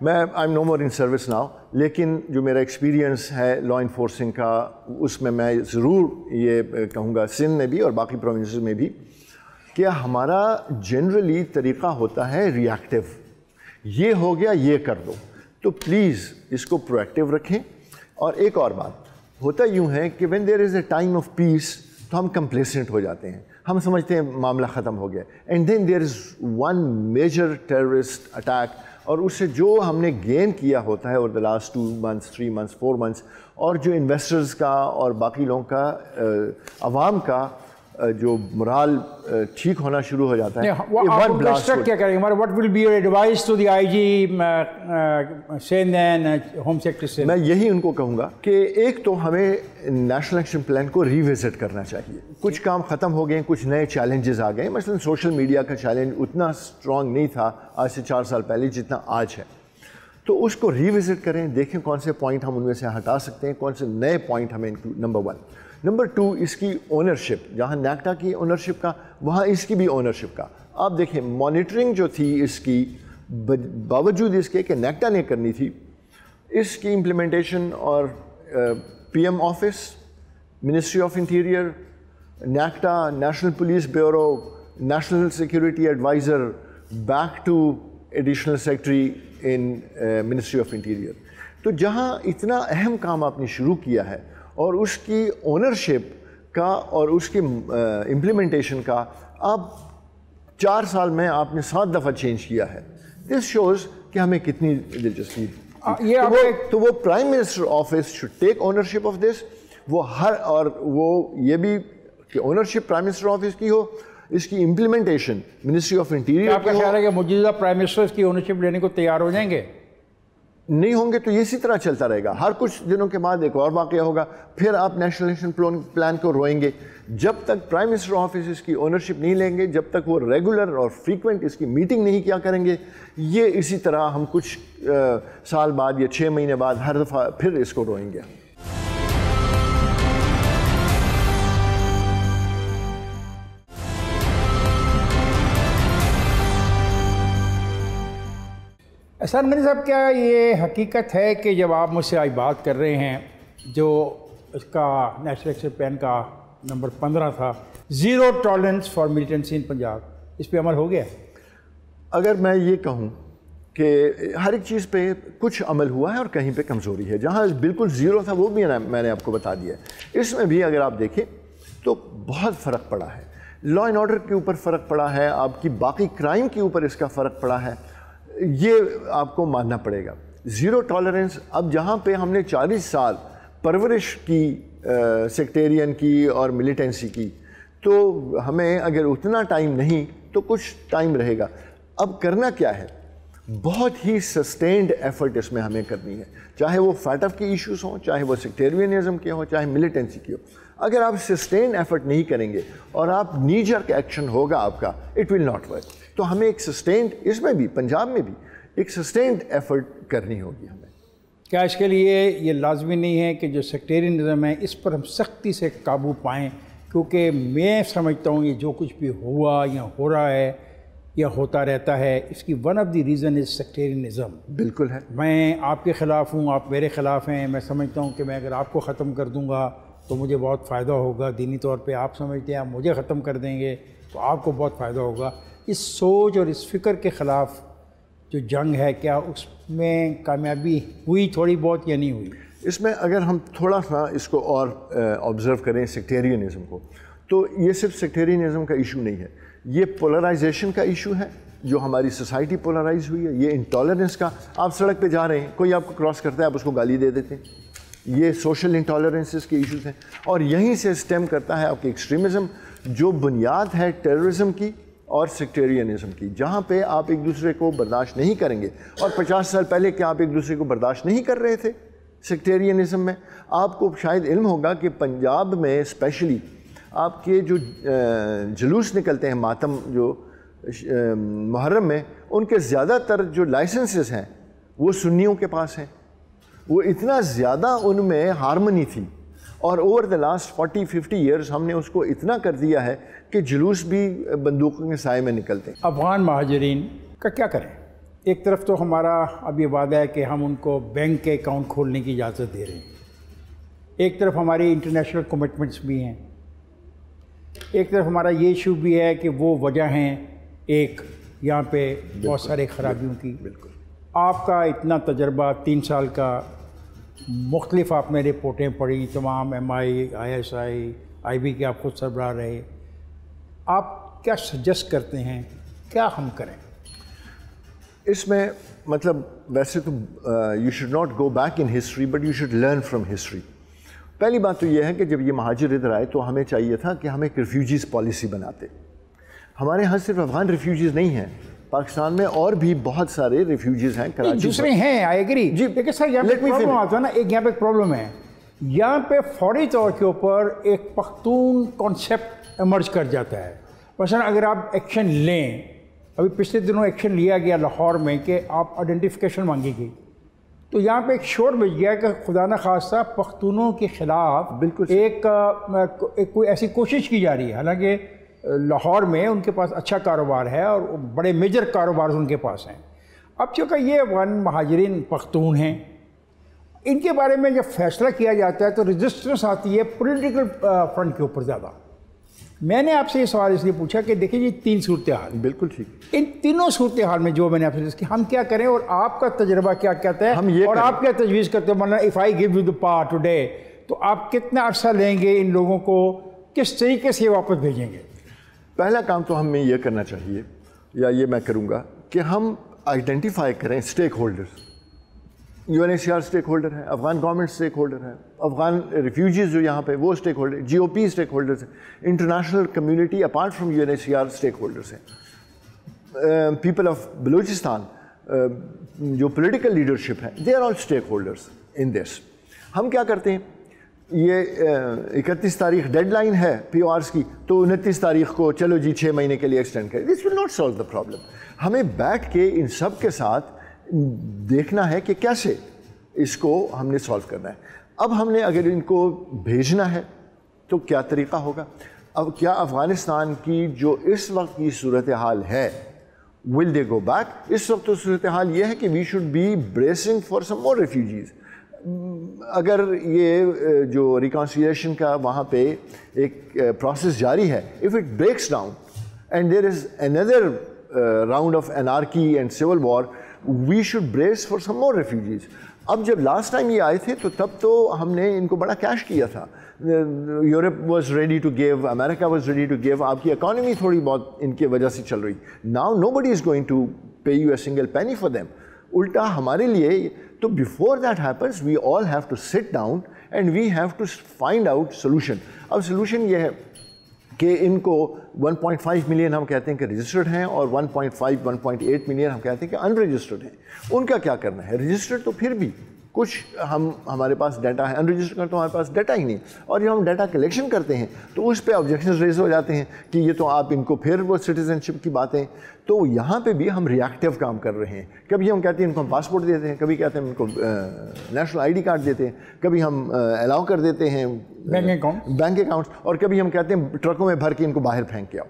میں I am no more in service now, لیکن جو میرا ایکسپیرینس ہے لا انفورسنگ کا, اس میں ضرور یہ کہوں گا سندھ میں بھی اور باقی پروونسز میں بھی, کہ ہمارا جنرلی طریقہ ہوتا ہے ری ایکٹیو. یہ ہو گیا یہ کر دو, تو پلیز اس کو پرو ایکٹیو رکھیں. اور ایک اور بات, ہوتا یوں ہے کہ when there is a time of peace تو ہم کمپلیسنٹ ہو جاتے ہیں, ہم سمجھتے ہیں معاملہ ختم ہو گیا, and then there is one major terrorist attack, اور اس سے جو ہم نے گین کیا ہوتا ہے over the last 2 months 3 months 4 months, اور جو انویسٹرز کا اور باقی لوگوں کا, عوام کا جو مرال ٹھیک ہونا شروع ہو جاتا ہے. کیا کریں گے, what will be your advice to the IG Sindh and Home Secretary Sindh؟ میں یہی ان کو کہوں گا کہ ایک تو ہمیں نیشنل ایکشن پلان کو ریوزٹ کرنا چاہیے. کچھ کام ختم ہو گئے, کچھ نئے چیلنجز آ گئے. مثلا سوشل میڈیا کا چیلنج اتنا اسٹرانگ نہیں تھا آج سے 4 سال پہلے جتنا آج ہے, تو اس کو ریوزٹ کریں, دیکھیں کون سے پوائنٹ ہم ان میں سے ہٹا سکتے ہیں, کون سے نئے پوائنٹ ہمیں نمبر 1. نمبر 2, اس کی اونرشپ, جہاں نیکٹا کی اونرشپ کا وہاں اس کی بھی اونرشپ کا. آپ دیکھیں مانیٹرنگ جو تھی اس کی, باوجود اس کے کہ نیکٹا نے کرنی تھی, اس کی امپلیمنٹیشن اور P M office, ministry of interior, NACTA, national police bureau, national security advisor, back to additional secretary in ministry of interior. تو جہاں اتنا اہم کام آپ نے شروع کیا ہے, اور اس کی اونرشپ کا اور اس کی امپلیمنٹیشن کا آپ 4 سال میں آپ نے 7 دفعہ چینج کیا ہے. دس شوز کہ ہمیں کتنی دلچسپی. تو وہ prime minister office should take ownership of this. وہ اور وہ یہ بھی کہ اونرشپ پرائم منسٹر آفس کی ہو, اس کی امپلیمنٹیشن منسٹری آف انٹیریئر. آپ کا خیال ہے کہ موجودہ پرائم منسٹر اس کی اونرشپ لینے کو تیار ہو جائیں گے؟ نہیں ہوں گے تو اسی طرح چلتا رہے گا. ہر کچھ دنوں کے بعد ایک اور واقعہ ہوگا, پھر آپ نیشنل ایکشن پلان کو روئیں گے. جب تک پرائم منسٹر آفس اس کی اونرشپ نہیں لیں گے, جب تک وہ ریگولر اور فریکوینٹ اس کی میٹنگ نہیں کیا کریں گے, یہ اسی طرح ہم کچھ سال بعد یا 6 مہینے بعد ہر دفعہ پھر اس کو روئیں گے. احسان غنی صاحب, کیا یہ حقیقت ہے کہ جب آپ مجھ سے آج بات کر رہے ہیں, جو اس کا نیشنل ایکشن پلان کا نمبر 15 تھا, 0 ٹالرنس فار ملیٹنسی ان پنجاب, اس پہ عمل ہو گیا؟ اگر میں یہ کہوں کہ ہر ایک چیز پہ کچھ عمل ہوا ہے اور کہیں پہ کمزوری ہے. جہاں بالکل 0 تھا وہ بھی میں نے آپ کو بتا دیا ہے. اس میں بھی اگر آپ دیکھیں تو بہت فرق پڑا ہے. لا اینڈ آرڈر کے اوپر فرق پڑا ہے, آپ کی باقی کرائم کے اوپر اس کا فرق پڑا ہے, یہ آپ کو ماننا پڑے گا. 0 ٹالرنس. اب جہاں پہ ہم نے 40 سال پرورش کی سیکٹیرین کی اور ملیٹنسی کی، تو ہمیں اگر اتنا ٹائم نہیں تو کچھ ٹائم رہے گا. اب کرنا کیا ہے؟ بہت ہی سسٹینڈ ایفرٹ اس میں ہمیں کرنی ہے، چاہے وہ فیٹ آف کے ایشوز ہوں، چاہے وہ سیکٹیرینزم کے ہوں، چاہے ملیٹنسی کی ہو. اگر آپ سسٹین ایفرٹ نہیں کریں گے اور آپ نی جرک ایکشن ہوگا آپ کا، اٹ ول ناٹ ورک. تو ہمیں ایک سسٹینڈ، اس میں بھی پنجاب میں بھی ایک سسٹینڈ ایفرٹ کرنی ہوگی ہمیں. کیا اس کے لیے یہ لازمی نہیں ہے کہ جو سیکٹیرینزم ہے اس پر ہم سختی سے قابو پائیں؟ کیونکہ میں سمجھتا ہوں یہ جو کچھ بھی ہوا یا ہو رہا ہے یا ہوتا رہتا ہے، اس کی one of the reason is sectarianism. بالکل ہے. میں آپ کے خلاف ہوں، آپ میرے خلاف ہیں. میں سمجھتا ہوں کہ میں اگر آپ کو ختم کر دوں گا تو مجھے بہت فائدہ ہوگا دینی طور پہ. آپ سمجھتے ہیں آپ مجھے ختم کر دیں گے تو آپ کو بہت فائدہ ہوگا. اس سوچ اور اس فکر کے خلاف جو جنگ ہے، کیا اس میں کامیابی ہوئی تھوڑی بہت یا نہیں ہوئی؟ اس میں اگر ہم تھوڑا سا اس کو اور آبزرو کریں سیکٹیرینزم کو، تو یہ صرف سیکٹیرینزم کا ایشو نہیں ہے، یہ پولرائزیشن کا ایشو ہے. جو ہماری سوسائٹی پولرائز ہوئی ہے، یہ انٹالرنس کا. آپ سڑک پہ جا رہے ہیں، کوئی آپ کو کراس کرتا ہے، آپ اس کو گالی دے دیتے ہیں. یہ سوشل انٹالرنسز کے ایشوز ہیں، اور یہیں سے اسٹیم کرتا ہے آپ کی ایکسٹریمزم، جو بنیاد ہے ٹیررزم کی اور سیکٹیرینزم کی، جہاں پہ آپ ایک دوسرے کو برداشت نہیں کریں گے. اور 50 سال پہلے کیا آپ ایک دوسرے کو برداشت نہیں کر رہے تھے سیکٹیرینزم میں؟ آپ کو شاید علم ہوگا کہ پنجاب میں اسپیشلی آپ کے جو جلوس نکلتے ہیں ماتم جو محرم میں، ان کے زیادہ تر جو لائسنسز ہیں وہ سنیوں کے پاس ہیں. وہ اتنا زیادہ ان میں ہارمنی تھی، اور اوور دا لاسٹ 40-50 ایئرز ہم نے اس کو اتنا کر دیا ہے کہ جلوس بھی بندوقوں کے سائے میں نکلتے ہیں. افغان مہاجرین کا کیا کریں؟ ایک طرف تو ہمارا اب یہ وعدہ ہے کہ ہم ان کو بینک کے اکاؤنٹ کھولنے کی اجازت دے رہے ہیں، ایک طرف ہماری انٹرنیشنل کمٹمنٹس بھی ہیں، ایک طرف ہمارا یہ ایشو بھی ہے کہ وہ وجہ ہیں ایک یہاں پہ بہت سارے خرابیوں کی. بالکل. آپ کا اتنا تجربہ 3 سال کا، مختلف آپ نے رپورٹیں پڑھی، تمام MI ISI IB کے آپ خود سربراہ رہے. آپ کیا سجیسٹ کرتے ہیں کیا ہم کریں؟ اس میں مطلب ویسے تو you should not go back in history but you should learn from history. پہلی بات تو یہ ہے کہ جب یہ مہاجر ادھر آئے تو ہمیں چاہیے تھا کہ ہم ایک ریفیوجیز پالیسی بناتے. ہمارے ہاں صرف افغان ریفیوجیز نہیں ہیں، پاکستان میں اور بھی بہت سارے ریفیوجیز ہیں. کراچی دوسرے ہیں، آئی ایگری. جی لیکن سر یہاں پہ پرابلم آتا ہے نا، ایک یہاں پہ پرابلم ہے، یہاں پہ فوری طور کے اوپر ایک پختون کانسیپٹ ایمرج کر جاتا ہے. مثلا اگر آپ ایکشن لیں، ابھی پچھلے دنوں ایکشن لیا گیا لاہور میں کہ آپ آئیڈینٹیفیکیشن مانگی گئی، تو یہاں پہ ایک شور بج گیا کہ خدا نہ خواستہ پختونوں کے خلاف بالکل ایک کوئی ایسی کوشش کی جا رہی ہے. حالانکہ لاہور میں ان کے پاس اچھا کاروبار ہے اور بڑے میجر کاروبار ان کے پاس ہیں. اب چونکہ یہ افغان مہاجرین پختون ہیں، ان کے بارے میں جب فیصلہ کیا جاتا ہے تو ریزسٹنس آتی ہے پولیٹیکل فرنٹ کے اوپر زیادہ. میں نے آپ سے یہ سوال اس لیے پوچھا کہ دیکھیں جی 3 صورتحال. بالکل ٹھیک. ان تینوں صورتحال میں جو میں نے آپ سے کہ ہم کیا کریں اور آپ کا تجربہ کیا کہتا ہے اور آپ کیا تجویز کرتے ہیں؟ مولانا if I give you the power today, تو آپ کتنا عرصہ لیں گے ان لوگوں کو، کس طریقے سے واپس بھیجیں گے؟ پہلا کام تو ہمیں یہ کرنا چاہیے، یا یہ میں کروں گا، کہ ہم آئیڈینٹیفائی کریں stake holders. UNHCR stake holder ہے، افغان گورنمنٹ اسٹیک ہولڈر ہے، افغان ریفیوجیز جو یہاں پہ وہ stakeholder, GOP stakeholders ہیں، international community apart from UNHCR stakeholders ہیں، پیپل آف بلوچستان جو پولیٹیکل لیڈرشپ ہے، they are all stakeholders in this. ہم کیا کرتے ہیں، یہ 31 تاریخ ڈیڈ لائن ہے PORs کی، تو 29 تاریخ کو چلو جی 6 مہینے کے لیے ایکسٹینڈ کریں. This will not solve the problem. ہمیں بیٹھ کے ان سب کے ساتھ دیکھنا ہے کہ کیسے اس کو ہم نے سالو کرنا ہے. اب ہم نے اگر ان کو بھیجنا ہے تو کیا طریقہ ہوگا؟ اب کیا افغانستان کی جو اس وقت کی صورتحال ہے، ول دے گو بیک؟ اس وقت تو صورتحال یہ ہے کہ we should be bracing for some more refugees. اگر یہ جو ریکانسیلیشن کا وہاں پہ ایک پروسیس جاری ہے، if it breaks down and there is another round of anarchy and civil war, we should brace for some more refugees. اب جب لاسٹ ٹائم یہ آئے تھے تو تب تو ہم نے ان کو بڑا کیش کیا تھا. Europe was ready to give, America was ready to give. آپ کی اکانومی تھوڑی بہت ان کی وجہ سے چل رہی. Now nobody is going to pay you a single penny for them. الٹا ہمارے لیے تو before that happens we all have to sit down and we have to find out solution. اب solution یہ ہے کہ ان کو 1.5 ملین ہم کہتے ہیں کہ رجسٹرڈ ہیں اور 1.8 ملین ہم کہتے ہیں کہ ان رجسٹرڈ ہیں. ان کا کیا کرنا ہے؟ رجسٹرڈ تو پھر بھی کچھ ہمارے پاس ڈیٹا ہے, ان رجسٹرڈ کا تو ہمارے پاس ڈیٹا ہی نہیں, اور جب ہم ڈیٹا کلیکشن کرتے ہیں تو اس پہ آبجیکشنز ریز ہو جاتے ہیں کہ یہ تو آپ ان کو پھر وہ سٹیزنشپ کی باتیں. تو یہاں پہ بھی ہم ریئیکٹیو کام کر رہے ہیں. کبھی ہم کہتے ہیں ان کو ہم پاسپورٹ دیتے ہیں, کبھی کہتے ہیں ان کو نیشنل آئی ڈی کارڈ دیتے ہیں, کبھی ہم الاؤ کر دیتے ہیں بینک اکاؤنٹس, اور کبھی ہم کہتے ہیں ٹرکوں میں بھر کے ان کو باہر پھینک کے آؤ.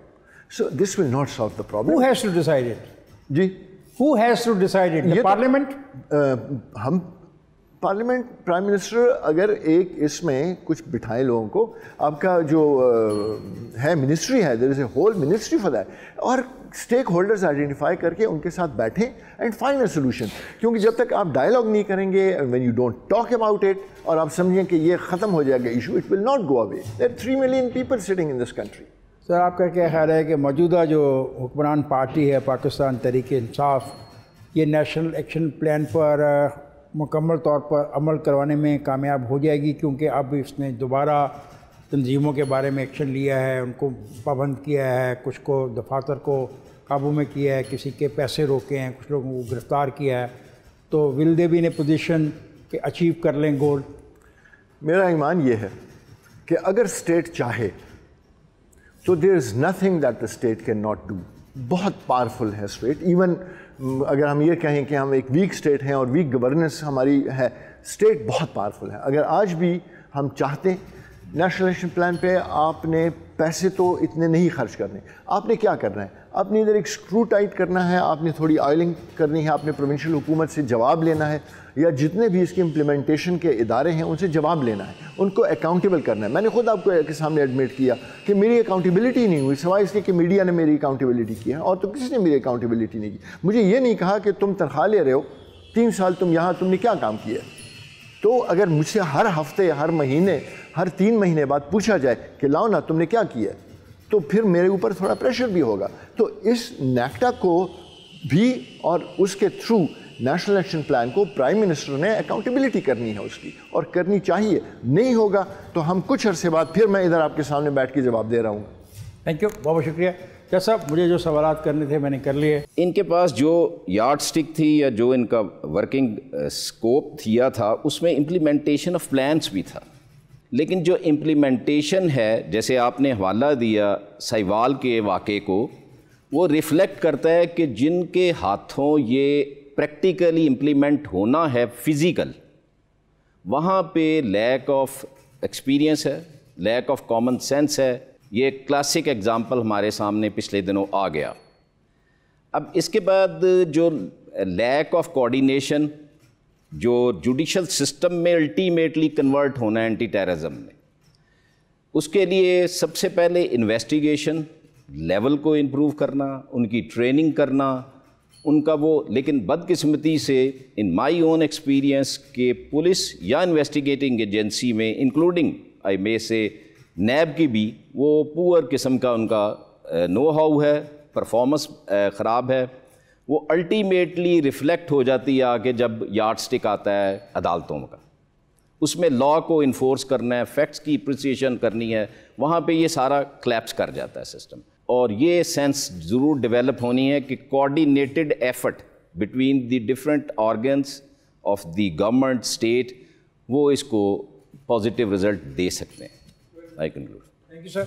So this will not solve the problem. Who has to decide it? جی, Who has to decide it? The Parliament? ہم پارلیمنٹ, پرائم منسٹر اگر ایک اس میں کچھ بٹھائے لوگوں کو, آپ کا جو ہے منسٹری ہے, there is a whole ministry for that, اور اسٹیک ہولڈرز آئیڈینٹیفائی کر کے ان کے ساتھ بیٹھیں اینڈ فائنڈ اے سولوشن. کیونکہ جب تک آپ ڈائلاگ نہیں کریں گے, when you don't talk about it, اور آپ سمجھیں کہ یہ ختم ہو جائے گا issue, it will not go away. There are 3 million people sitting in this country. Sir, آپ کا کیا خیال ہے کہ موجودہ جو حکمران پارٹی ہے پاکستان تحریک انصاف, یہ نیشنل ایکشن پلان پر مکمل طور پر عمل کروانے میں کامیاب ہو جائے گی؟ کیونکہ اب اس نے دوبارہ تنظیموں کے بارے میں ایکشن لیا ہے, ان کو پابند کیا ہے, کچھ کو دفاتر کو قابو میں کیا ہے, کسی کے پیسے روکے ہیں, کچھ لوگوں کو گرفتار کیا ہے. تو will they be in a position کہ اچیو کر لیں گول؟ میرا ایمان یہ ہے کہ اگر اسٹیٹ چاہے تو there is nothing that the state can not do. بہت پاورفل ہے اسٹیٹ. ایون اگر ہم یہ کہیں کہ ہم ایک ویک اسٹیٹ ہیں اور ویک گورننس ہماری ہے, اسٹیٹ بہت پاورفل ہے. اگر آج بھی ہم چاہتے, نیشنل ایکشن پلان پہ آپ نے پیسے تو اتنے نہیں خرچ کرنے, آپ نے کیا کرنا ہے, آپ نے ادھر ایک اسکرو ٹائٹ کرنا ہے, آپ نے تھوڑی آئلنگ کرنی ہے, آپ نے پروونشل حکومت سے جواب لینا ہے, یا جتنے بھی اس کی امپلیمنٹیشن کے ادارے ہیں ان سے جواب لینا ہے, ان کو اکاؤنٹیبل کرنا ہے. میں نے خود آپ کو کے سامنے ایڈمٹ کیا کہ میری اکاؤنٹیبلٹی نہیں ہوئی, سوائے اس کے کہ میڈیا نے میری اکاؤنٹیبلٹی کی ہے, اور تو کسی نے میری اکاؤنٹیبلٹی نہیں کی. مجھے یہ نہیں کہا کہ تم تنخواہ لے رہے ہو 3 سال تم یہاں, تم نے کیا کام کیا ہے. تو اگر مجھ سے ہر ہفتے, ہر مہینے, ہر 3 مہینے بعد پوچھا جائے کہ لاؤ نا تم نے کیا کیا ہے, تو پھر میرے اوپر تھوڑا پریشر بھی ہوگا. تو اس نیکٹا کو بھی اور اس کے تھرو نیشنل ایکشن پلان کو پرائم منسٹر نے اکاؤنٹیبلٹی کرنی ہے اس کی, اور کرنی چاہیے. نہیں ہوگا تو ہم کچھ عرصے بعد پھر میں ادھر آپ کے سامنے بیٹھ کے جواب دے رہا ہوں. تھینک یو, بہت بہت شکریہ. جج صاحب, مجھے جو سوالات کرنے تھے میں نے کر لیے. ان کے پاس جو یارڈ سٹک تھی یا جو ان کا ورکنگ اسکوپ کیا تھا, اس میں امپلیمنٹیشن آف پلانس بھی تھا, لیکن جو امپلیمنٹیشن ہے, جیسے آپ نے حوالہ دیا سائیوال کے واقعے کو, وہ ریفلیکٹ کرتا ہے کہ جن کے ہاتھوں یہ پریکٹیکلی امپلیمنٹ ہونا ہے فزیکل, وہاں پہ لیک آف ایکسپیرینس ہے, لیک آف کامن سینس ہے. یہ ایک کلاسک ایگزامپل ہمارے سامنے پچھلے دنوں آ گیا. اب اس کے بعد جو لیک آف کوآرڈینیشن جو جوڈیشل سسٹم میں الٹیمیٹلی کنورٹ ہونا ہے اینٹی ٹیررزم میں, اس کے لیے سب سے پہلے انویسٹیگیشن لیول کو امپروو کرنا, ان کی ٹریننگ کرنا, ان کا وہ. لیکن بدقسمتی سے ان مائی اون ایکسپیرینس کہ پولیس یا انویسٹیگیٹنگ ایجنسی میں انکلوڈنگ آئی مے سے نیب کی بھی, وہ پور قسم کا ان کا نو ہاؤ ہے, پرفارمنس خراب ہے. وہ الٹیمیٹلی ریفلیکٹ ہو جاتی ہے آگے جب یارڈ سٹک آتا ہے عدالتوں کا. اس میں لا کو انفورس کرنا ہے, فیکٹس کی اپریسیشن کرنی ہے, وہاں پہ یہ سارا کلیپس کر جاتا ہے سسٹم. اور یہ سینس ضرور ڈیولپ ہونی ہے کہ کوآرڈینیٹڈ effort between the different organs of the government state, وہ اس کو پازیٹیو رزلٹ دے سکتے ہیں. I conclude. Thank you, sir.